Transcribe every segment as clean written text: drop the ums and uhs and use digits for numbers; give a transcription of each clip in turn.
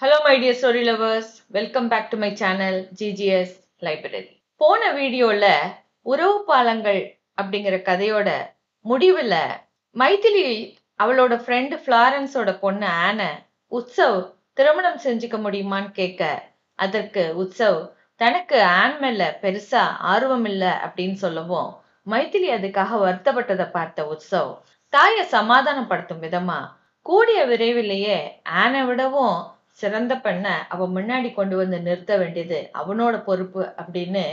Hello my dear story lovers, welcome back to my channel GGS Library. போன வீடியோல உறவு பாலங்கள் அப்படிங்கிற கதையோட முடிவுல மைதிலி அவளோட ஃப்ரெண்ட் ஃப்ளாரன்ஸோட பொண்ணு ஆன உத்சவ் திருமணம் செஞ்சுக்க முடியுமான்னு கேட்க, அதற்கு உத்சவ் தனக்கு ஆன் மேல பெருசா ஆர்வம் இல்ல அப்படின்னு சொல்லவும் மைதிலி அதுக்காக வருத்தப்பட்டதை பார்த்த உத்சவ் தாயை சமாதானப்படுத்தும் விதமா கூடிய விரைவிலேயே ஆனை விடவும் சிறந்த பெண்ண அவன் முன்னாடி கொண்டு வந்து நிறுத்த வேண்டியது அவனோட பொறுப்பு அப்படின்னு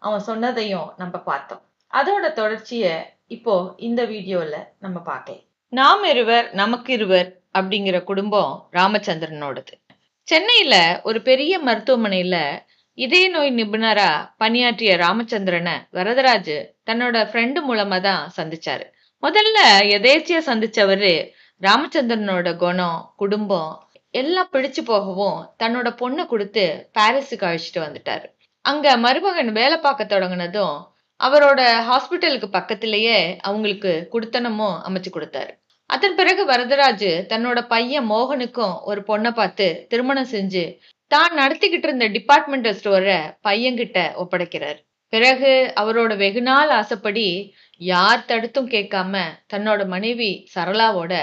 அவன் சொன்னதையும் நம்ம பார்த்தோம். அதோட தொடர்ச்சிய இப்போ இந்த வீடியோல நம்ம பார்க்கலாம். நாம் இருவர் நமக்கு இருவர் அப்படிங்கிற குடும்பம் ராமச்சந்திரனோடது. சென்னையில ஒரு பெரிய மருத்துவமனையில இதய நோய் நிபுணரா பணியாற்றிய ராமச்சந்திரனை வரதராஜ் தன்னோட ஃப்ரெண்டு மூலமா தான் சந்திச்சாரு. முதல்ல எதேச்சியா சந்திச்சவரு ராமச்சந்திரனோட குணம், குடும்பம் எல்லாம் பிடிச்சு போகவும் தன்னோட பொண்ணை கொடுத்து பாரிஸுக்கு அழைச்சிட்டு வந்துட்டாரு. அங்க மருமகன் வேலை பார்க்க தொடங்கினதும் அவரோட ஹாஸ்பிட்டலுக்கு பக்கத்திலேயே அவங்களுக்கு குடுத்தனமும் அமைச்சு கொடுத்தாரு. அதன் பிறகு வரதராஜ் தன்னோட பையன் மோகனுக்கும் ஒரு பொண்ணை பார்த்து திருமணம் செஞ்சு தான் நடத்திக்கிட்டு இருந்த டிபார்ட்மெண்டல் ஸ்டோரை பையன்கிட்ட ஒப்படைக்கிறார். பிறகு அவரோட வெகுநாள் ஆசைப்படி யார் தடுத்தும் கேட்காம தன்னோட மனைவி சரளாவோட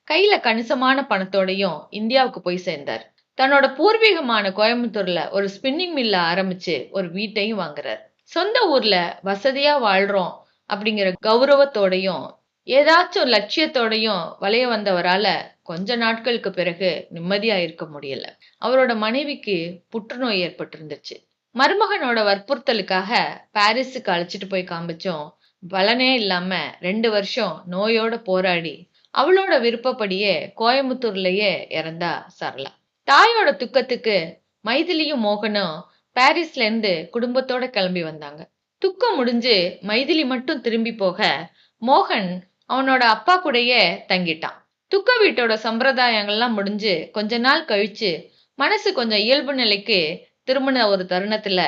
கையில கணிசமான பணத்தோடையும் இந்தியாவுக்கு போய் சேர்ந்தார். தன்னோட பூர்வீகமான கோயம்புத்தூர்ல ஒரு ஸ்பின்னிங் மில்ல ஆரம்பிச்சு ஒரு வீட்டையும் வாங்குறார். சொந்த ஊர்ல வசதியா வாழ்றோம் அப்படிங்கிற கௌரவத்தோடையும் ஏதாச்சும் லட்சியத்தோடையும் வளைய வந்தவரால கொஞ்ச நாட்களுக்கு பிறகு நிம்மதியா இருக்க முடியல. அவரோட மனைவிக்கு புற்றுநோய் ஏற்பட்டிருந்துச்சு. மருமகனோட வற்புறுத்தலுக்காக பாரிஸுக்கு அழைச்சிட்டு போய் காமிச்சோம். பலனே இல்லாம 2 வருஷம் நோயோட போராடி அவளோட விருப்பப்படியே கோயம்புத்தூர்லயே இறந்தா சரளா. தாயோட துக்கத்துக்கு மைதிலியும் மோகனும் பாரிஸ்ல இருந்து குடும்பத்தோட கிளம்பி வந்தாங்க. துக்கம் முடிஞ்சு மைதிலி மட்டும் திரும்பி போக மோகன் அவனோட அப்பா கூடயே தங்கிட்டான். துக்க வீட்டோட சம்பிரதாயங்கள்லாம் முடிஞ்சு கொஞ்ச நாள் கழிச்சு மனசு கொஞ்சம் இயல்பு நிலைக்கு திரும்பின ஒரு தருணத்துல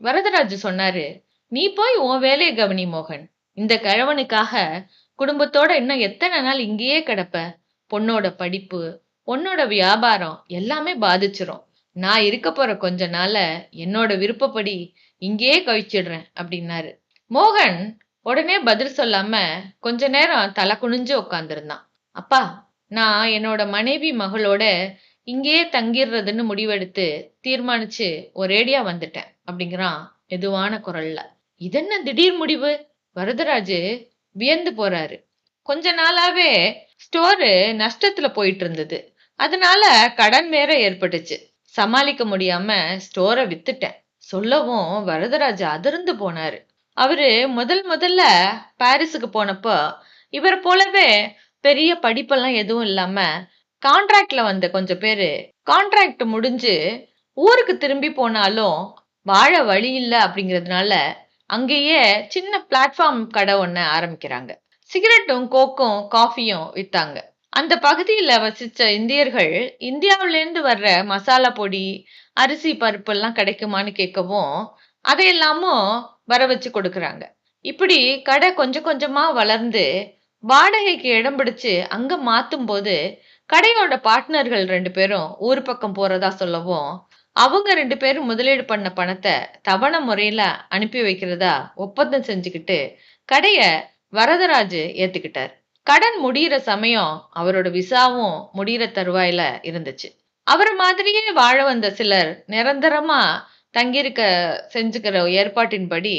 வரதராஜ் சொன்னாரு, நீ போய் உன் வேலையை கவனி மோகன். இந்த கிழவனுக்காக குடும்பத்தோட இன்னும் எத்தனை நாள் இங்கேயே கிடப்ப? பொண்ணோட படிப்பு, பொண்ணோட வியாபாரம் எல்லாமே பாதிச்சிரும். நான் இருக்க போற கொஞ்ச நாள என்னோட விருப்பப்படி இங்கேயே கழிச்சிடுறேன் அப்படின்னாரு. மோகன் உடனே பதில் சொல்லாம கொஞ்ச நேரம் தலை குனிஞ்சு உட்காந்துருந்தான். அப்பா, நான் என்னோட மனைவி மகளோட இங்கேயே தங்கிடுறதுன்னு முடிவெடுத்து தீர்மானிச்சு ஒரேடியா வந்துட்டேன் அப்படிங்கிறான் மெதுவான குரல்ல. இதென்ன திடீர் முடிவு? வரதராஜ் வியந்து போறாரு. கொஞ்ச நாளாவே ஸ்டோரு நஷ்டத்துல போயிட்டு இருந்தது. அதனால கடன் வேற ஏற்பட்டுச்சு. சமாளிக்க முடியாம ஸ்டோரை வித்துட்டேன் சொல்லவும் வரதராஜ் அதிர்ந்து போனாரு. அவரு முதல்ல பாரிஸுக்கு போனப்போ இவரை போலவே பெரிய படிப்பெல்லாம் எதுவும் இல்லாம கான்ட்ராக்ட்ல வந்த கொஞ்சம் பேரு கான்ட்ராக்ட் முடிஞ்சு ஊருக்கு திரும்பி போனாலும் வாழ வழி இல்லை அப்படிங்கிறதுனால அங்கேயே சின்ன பிளாட்ஃபார்ம் கடை ஒண்ணு ஆரம்பிக்கிறாங்க. சிகரெட்டும் கோக்கும் காஃபியும் வித்தாங்க. அந்த பகுதியில வசிச்ச இந்தியர்கள் இந்தியாவில இருந்து வர்ற மசாலா பொடி, அரிசி பருப்பு எல்லாம் கிடைக்குமான்னு கேட்கவும் அதையெல்லாமும் வர வச்சு கொடுக்கறாங்க. இப்படி கடை கொஞ்சம் கொஞ்சமா வளர்ந்து வாடகைக்கு இடம் பிடிச்சு அங்க மாத்தும் போது கடையோட பார்ட்னர்கள் 2 பேரும் ஊர் பக்கம் போறதா சொல்லவும் அவங்க 2 பேரும் முதலீடு பண்ண பணத்தை தவணை முறையில அனுப்பி வைக்கிறதா ஒப்பந்தம் செஞ்சுக்கிட்டு கடைய வரதராஜ் ஏத்துக்கிட்டார். கடன் முடியிற சமயம் அவரோட விசாவும் முடியிற தருவாயில இருந்துச்சு. அவரை மாதிரியே வாழ வந்த சிலர் நிரந்தரமா தங்கியிருக்க செஞ்சுக்கிற ஏற்பாட்டின்படி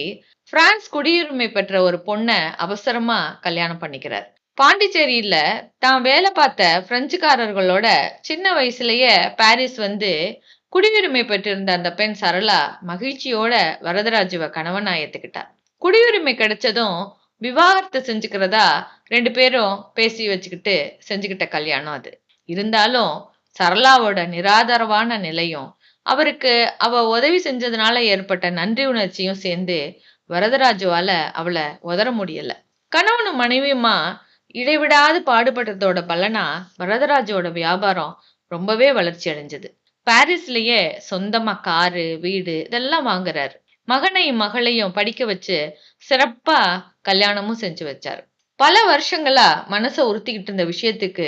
பிரான்ஸ் குடியுரிமை பெற்ற ஒரு பொண்ணை அவசரமா கல்யாணம் பண்ணிக்கிறார். பாண்டிச்சேரியில தான் வேலை பார்த்த பிரெஞ்சுக்காரர்களோட சின்ன வயசுலயே பாரிஸ் வந்து குடியுரிமை பெற்றிருந்த அந்த பெண் சரளா மகிழ்ச்சியோட வரதராஜுவ கணவனா ஏத்துக்கிட்டா. குடியுரிமை கிடைச்சதும் விவாகரத்து செஞ்சுக்கிறதா 2 பேரும் பேசி வச்சுக்கிட்டு செஞ்சுக்கிட்ட கல்யாணம் அது. இருந்தாலும் சரளாவோட நிராதரவான நிலையும் அவருக்கு அவ உதவி செஞ்சதுனால ஏற்பட்ட நன்றி உணர்ச்சியும் சேர்ந்து வரதராஜுவால அவளை உதற முடியல. கணவனும் மனைவியுமா இடைவிடாது பாடுபட்டதோட பலனா வரதராஜோட வியாபாரம் ரொம்பவே வளர்ச்சி அடைஞ்சது. பாரிஸ்லயே சொந்தமா காரு, வீடு இதெல்லாம் வாங்குறாரு. மகனையும் மகளையும் படிக்க வச்சு சிறப்பா கல்யாணமும் செஞ்சு வச்சாரு. பல வருஷங்களா மனசை உறுத்திக்கிட்டு இருந்த விஷயத்துக்கு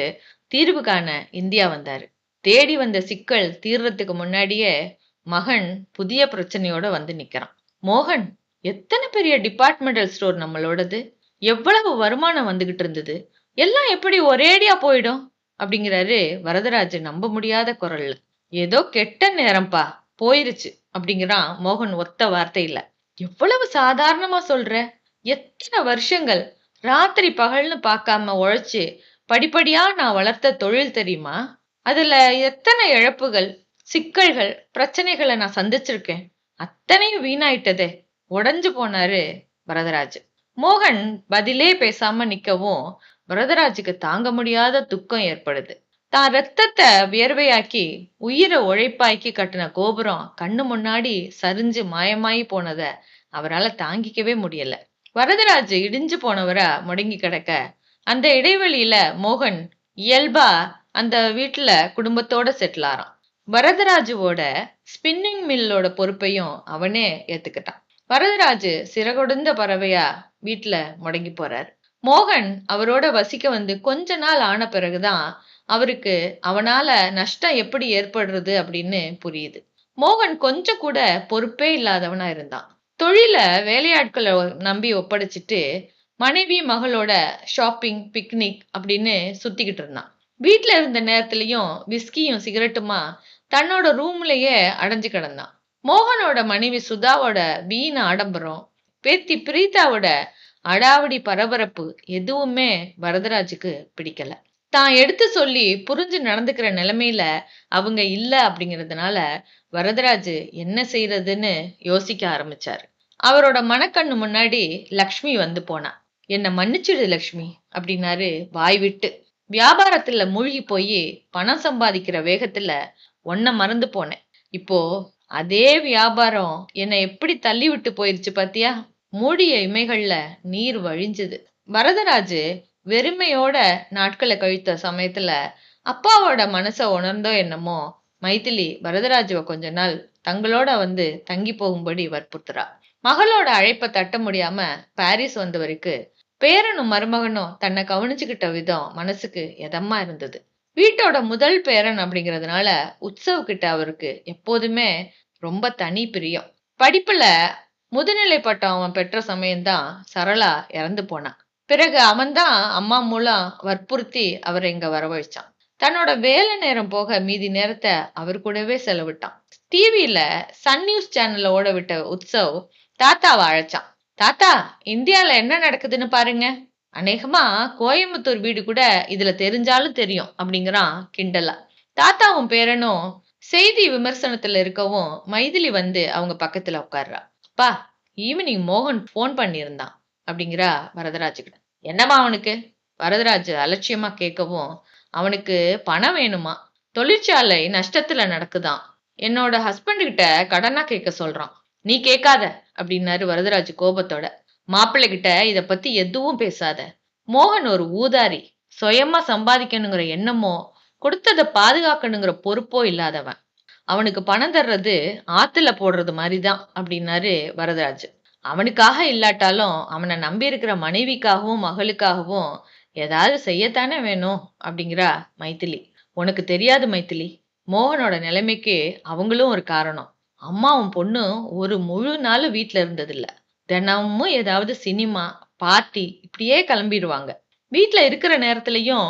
தீர்வு காண இந்தியா வந்தாரு. தேடி வந்த சிக்கல் தீர்றதுக்கு முன்னாடியே மகன் புதிய பிரச்சனையோட வந்து நிக்கிறான். மோகன், எத்தனை பெரிய டிபார்ட்மெண்டல் ஸ்டோர் நம்மளோடது, எவ்வளவு வருமானம் வந்துகிட்டு இருந்தது, எல்லாம் எப்படி ஒரேடியா போயிடும் அப்படிங்கிறாரு வரதராஜ் நம்ப முடியாத குரல்ல. ஏதோ கெட்ட நேரம்பா, போயிருச்சு அப்படிங்கிறான் மோகன் ஒத்த வார்த்தையில. எவ்வளவு சாதாரணமா சொல்ற, எத்தனை வருஷங்கள் ராத்திரி பகல்னு பார்க்காம உழைச்சு படிப்படியா நான் வளர்த்த தொழில் தெரியுமா? அதுல எத்தனை இழப்புகள், சிக்கல்கள், பிரச்சனைகளை நான் சந்திச்சிருக்கேன். அத்தனையும் வீணாயிட்டதே, உடைஞ்சு போனாரு வரதராஜ். மோகன் பதிலே பேசாம நிக்கவும் வரதராஜுக்கு தாங்க முடியாத துக்கம் ஏற்படுது. தான் ரத்தத்தை வியர்வையாக்கி உயிரை உழைப்பாக்கி கட்டின கோபுரம் கண்ணு முன்னாடி சரிஞ்சு மாயமாயி போனத அவரால தாங்கிக்கவே முடியல. வரதராஜ் இடிஞ்சு போனவரா முடங்கி கிடக்க, அந்த இடைவெளியில மோகன் இயல்பா அந்த வீட்டுல குடும்பத்தோட செட்டில் ஆறான். வரதராஜுவோட ஸ்பின்னிங் மில்லோட பொறுப்பையும் அவனே ஏத்துக்கிட்டான். வரதராஜு சிறகொடுந்த பறவையா வீட்டுல முடங்கி போறாரு. மோகன் அவரோட வசிக்க வந்து கொஞ்ச நாள் ஆன பிறகுதான் அவருக்கு அவனால நஷ்டம் எப்படி ஏற்படுறது அப்படின்னு புரியுது. மோகன் கொஞ்சம் கூட பொறுப்பே இல்லாதவனா இருந்தான். தொழில வேலையாட்களை நம்பி ஒப்படைச்சிட்டு மனைவி மகளோட ஷாப்பிங், பிக்னிக் அப்படின்னு சுத்திக்கிட்டு இருந்தான். வீட்டுல இருந்த நேரத்திலயும் விஸ்கியும் சிகரெட்டுமா தன்னோட ரூம்லயே அடைஞ்சு கிடந்தான். மோகனோட மனைவி சுதாவோட வீண ஆடம்பரம், பேத்தி பிரீதாவோட அடாவடி பரபரப்பு எதுவுமே வரதராஜுக்கு பிடிக்கல. தான் எடுத்து சொல்லி புரிஞ்சு நடந்துக்கிற நிலைமையில அவங்க இல்ல அப்படிங்கிறதுனால வரதராஜு என்ன செய்யறதுன்னு யோசிக்க ஆரம்பிச்சாரு. அவரோட மனக்கண்ணு முன்னாடி லக்ஷ்மி வந்து போனா. என்ன மன்னிச்சிடு லக்ஷ்மி அப்படின்னாரு வாய் விட்டு. வியாபாரத்துல மூழ்கி போய் பணம் சம்பாதிக்கிற வேகத்துல ஒன்ன மறந்து போனேன். இப்போ அதே வியாபாரம் என்னை எப்படி தள்ளி விட்டு போயிருச்சு பாத்தியா? மூடிய இமைகள்ல நீர் வழிஞ்சுது. வரதராஜு வெறுமையோட நாட்களை கழித்த சமயத்துல அப்பாவோட மனச உணர்ந்தோ என்னமோ மைதிலி வரதராஜுவ கொஞ்ச நாள் தங்களோட வந்து தங்கி போகும்படி வற்புறுத்துறா. மகளோட அழைப்பை தட்ட முடியாம பாரிஸ் வந்தவருக்கு பேரனும் மருமகனும் தன்னை கவனிச்சுக்கிட்ட விதம் மனசுக்கு எதமா இருந்தது. வீட்டோட முதல் பேரன் அப்படிங்கிறதுனால உற்சவ் கிட்ட அவருக்கு எப்போதுமே ரொம்ப தனி பிரியம். படிப்புல முதுநிலை பட்டம் அவன் பெற்ற சமயம்தான் சரளா இறந்து போனான். பிறகு அவன்தான் அம்மா மூலம் வற்புறுத்தி அவரை இங்க வரவழைச்சான். தன்னோட வேலை நேரம் போக மீதி நேரத்தை அவர் கூடவே செலவிட்டான். டிவியில சன் நியூஸ் சேனல்ல ஓட விட்ட உற்சவ் தாத்தாவை அழைச்சான். தாத்தா, இந்தியால என்ன நடக்குதுன்னு பாருங்க. அநேகமா கோயம்புத்தூர் வீடு கூட இதுல தெரிஞ்சாலும் தெரியும் அப்படிங்கிறான் கிண்டலா. தாத்தாவும் பேரனும் செய்தி விமர்சனத்துல இருக்கவும் மைதிலி வந்து அவங்க பக்கத்துல உட்கார்றா. அப்பா, ஈவினிங் மோகன் போன் பண்ணியிருந்தான் அப்படிங்கிறா வரதராஜ் கிட்ட. என்னம்மா அவனுக்கு? வரதராஜ் அலட்சியமா கேட்கவும், அவனுக்கு பணம் வேணுமா, தொழிற்சாலை நஷ்டத்துல நடக்குதான், என்னோட ஹஸ்பண்ட் கிட்ட கடனா கேட்க சொல்றான். நீ கேட்காத அப்படின்னாரு வரதராஜ் கோபத்தோட. மாப்பிள்ளை கிட்ட இத பத்தி எதுவும் பேசாத. மோகன் ஒரு ஊதாரி, சுயமா சம்பாதிக்கணுங்கிற எண்ணமோ கொடுத்ததை பாதுகாக்கணுங்கிற பொறுப்போ இல்லாதவன். அவனுக்கு பணம் தர்றது ஆத்துல போடுறது மாதிரிதான் அப்படின்னாரு வரதராஜ். அவனுக்காக இல்லாட்டாலும் அவனை நம்பி இருக்கிற மனைவிக்காகவும் மகளுக்காகவும் ஏதாவது செய்யத்தானே வேணும் அப்படிங்கிறா மைதிலி. உனக்கு தெரியாது மைதிலி, மோகனோட நிலைமைக்கு அவங்களும் ஒரு காரணம். அம்மாவும் பொண்ணு ஒரு முழு நாள் வீட்டுல இருந்ததில்ல. தினமும் ஏதாவது சினிமா, பார்ட்டி இப்படியே கிளம்பிடுவாங்க. வீட்டுல இருக்கிற நேரத்திலையும்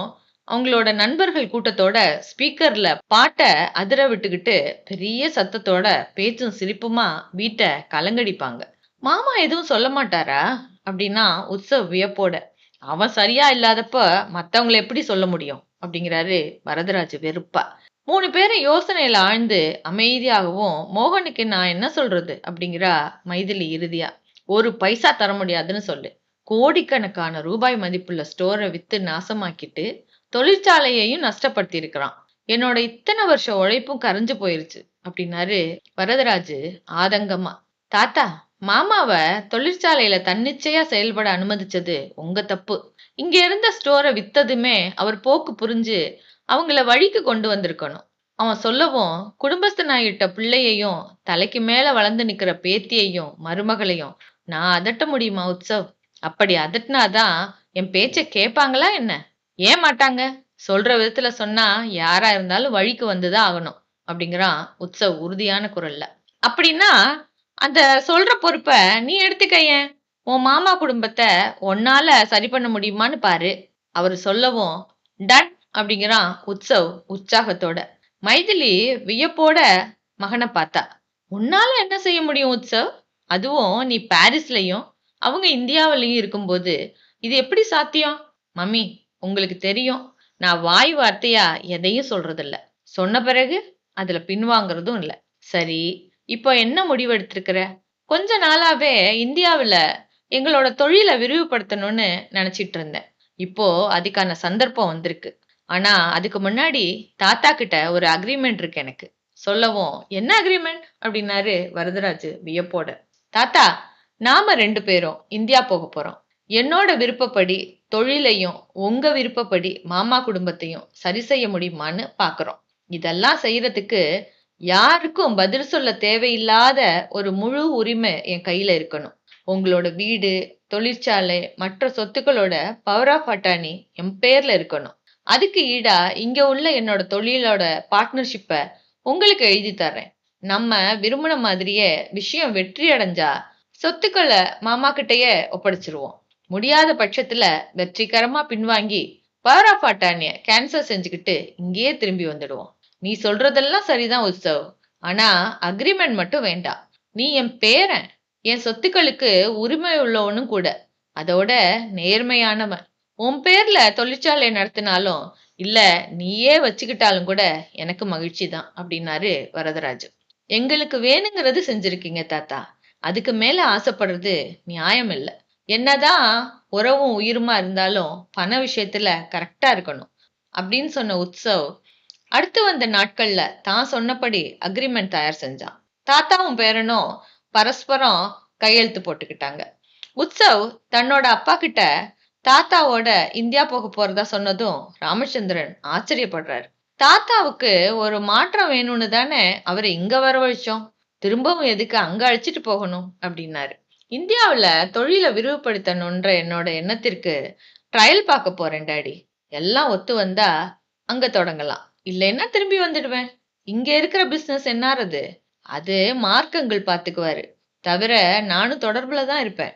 அவங்களோட நண்பர்கள் கூட்டத்தோட ஸ்பீக்கர்ல பாட்டை அதிர விட்டுக்கிட்டு பெரிய சத்தத்தோட பேச்சும் சிரிப்புமா வீட்டை கலங்கடிப்பாங்க. மாமா எதுவும் சொல்ல மாட்டாரா அப்படின்னா உற்சவ் வியப்போட. அவன் சரியா இல்லாதப்ப மத்தவங்களை எப்படி சொல்ல முடியும் அப்படிங்கிறாரு வரதராஜ் வெறுப்பா. 3 பேரும் யோசனையில ஆழ்ந்து அமைதியாகவும், மோகனுக்கு நான் என்ன சொல்றது அப்படிங்கிறா மைதிலி இறுதியா. ஒரு பைசா தர முடியாதுன்னு சொல்லு. கோடிக்கணக்கான ரூபாய் மதிப்புள்ள ஸ்டோரை வித்து நாசமாக்கிட்டு தொழிற்சாலையையும் நஷ்டப்படுத்தி இருக்கிறான். என்னோட இத்தனை வருஷம் உழைப்பும் கரைஞ்சு போயிருச்சு அப்படின்னாரு வரதராஜு ஆதங்கமா. தாத்தா, மாமாவை தொழிற்சாலையில தன்னிச்சையா செயல்பட அனுமதிச்சது உங்க தப்பு. இங்க இருந்த ஸ்டோரை வித்ததுமே அவர் போக்கு புரிஞ்சு அவங்கள வழிக்கு கொண்டு வந்திருக்கணும். அவன் சொல்லவும் குடும்பஸ்தனாயிட்ட பிள்ளையையும் தலைக்கு மேல வளர்ந்து நிக்கிற பேத்தியையும் மருமகளையும் நான் அதட்ட முடியுமா உற்சவ்? அப்படி அதட்டினாதான் என் பேச்ச கேட்பாங்களா என்ன? ஏன் மாட்டாங்க? சொல்ற விதத்துல சொன்னா யாரா இருந்தாலும் வழிக்கு வந்துதான் ஆகணும் அப்படிங்கிறான் உற்சவ் உறுதியான குரல்ல. அப்படின்னா அந்த சொல்ற பொறுப்ப நீ எடுத்துக்கயேன். உன் மாமா குடும்பத்தை உன்னால சரி பண்ண முடியுமான்னு பாரு. அவரு சொல்லவும் டன் அப்படிங்கிறான் உற்சவ் உற்சாகத்தோட. மைதிலி வியப்போட மகனை பார்த்தா. உன்னால என்ன செய்ய முடியும் உற்சவ்? அதுவும் நீ பாரிஸ்லயும் அவங்க இந்தியாவிலயும் இருக்கும்போது இது எப்படி சாத்தியம்? மம்மி, உங்களுக்கு தெரியும், நான் வாய் வார்த்தையா எதையும் சொல்றதில்ல. சொன்ன பிறகு அதுல பின்வாங்கறதும் இல்ல. சரி, இப்போ என்ன முடிவு எடுத்திருக்கிற? கொஞ்ச நாளாவே இந்தியாவுல எங்களோட தொழில விரிவுபடுத்தணும்னு நினைச்சிட்டு இருந்தேன். இப்போ அதுக்கான சந்தர்ப்பம் வந்திருக்கு. ஆனா அதுக்கு முன்னாடி தாத்தா கிட்ட ஒரு அக்ரிமெண்ட் இருக்கு எனக்கு. சொல்லவும் என்ன அக்ரிமெண்ட் அப்படின்னாரு வரதராஜ் வியப்போட. தாத்தா, நாம 2 பேரும் இந்தியா போக போறோம். என்னோட விருப்பப்படி தொழிலையும் உங்க விருப்பப்படி மாமா குடும்பத்தையும் சரி செய்ய முடியுமான்னு பாக்குறோம். இதெல்லாம் செய்யறதுக்கு யாருக்கும் பதில் சொல்ல தேவையில்லாத ஒரு முழு உரிமை என் கையில இருக்கணும். உங்களோட வீடு, தொழிற்சாலை, மற்ற சொத்துக்களோட பவர் ஆஃப் அட்டார்னி என் பேர்ல இருக்கணும். அதுக்கு ஈடா இங்க உள்ள என்னோட தொழிலோட பார்ட்னர்ஷிப்ப உங்களுக்கு எழுதி தர்றேன். நம்ம விரும்பின மாதிரியே விஷயம் வெற்றி அடைஞ்சா சொத்துக்களை மாமா கிட்டயே ஒப்படைச்சிருவோம். முடியாத பட்சத்துல வெற்றிகரமா பின்வாங்கி பவர் ஆஃப் அட்டார்னிய கேன்சல் செஞ்சுக்கிட்டு இங்கேயே திரும்பி வந்துடுவோம். நீ சொல்றதெல்லாம் சரிதான் உற்சவ். ஆனா அக்ரிமெண்ட் மட்டும் வேண்டாம். நீ என் பேரன், என் சொத்துக்களுக்கு உரிமை உள்ளவனும் கூட. அதோட நேர்மையானவன். உன் பேர்ல தொழிற்சாலை நடத்தினாலும் இல்ல நீயே வச்சுக்கிட்டாலும் கூட எனக்கு மகிழ்ச்சி தான் அப்படின்னாரு வரதராஜ். எங்களுக்கு வேணுங்கிறது செஞ்சிருக்கீங்க தாத்தா. அதுக்கு மேல ஆசைப்படுறது நியாயம் இல்ல. என்னதான் உறவும் உயிருமா இருந்தாலும் பண விஷயத்துல கரெக்டா இருக்கணும் அப்படின்னு சொன்ன உற்சவ் அடுத்து வந்த நாட்கள்ல தான் சொன்னபடி அக்ரிமெண்ட் தயார் செஞ்சான். தாத்தாவும் பேரனும் பரஸ்பரம் கையெழுத்து போட்டுக்கிட்டாங்க. உற்சவ் தன்னோட அப்பா கிட்ட தாத்தாவோட இந்தியா போக போறதா சொன்னதும் ராமச்சந்திரன் ஆச்சரியப்படுறாரு. தாத்தாவுக்கு ஒரு மாற்றம் வேணும்னு தானே அவரை இங்க வரவழைச்சோம். திரும்பவும் எதுக்கு அங்க அழைச்சிட்டு போகணும் அப்படின்னாரு. இந்தியாவுல தொழிலை விரிவுபடுத்தணும்ன்ற என்னோட எண்ணத்திற்கு ட்ரையல் பார்க்க போறேன் டாடி. எல்லாம் ஒத்து வந்தா அங்க தொடங்கலாம். இல்லைன்னா திரும்பி வந்துடுவேன். இங்க இருக்கிற பிசினஸ் என்னாறது? அது மார்க்கங்கள் பாத்துக்குவாரு. தவிர நானும் தொடர்புல தான் இருப்பேன்.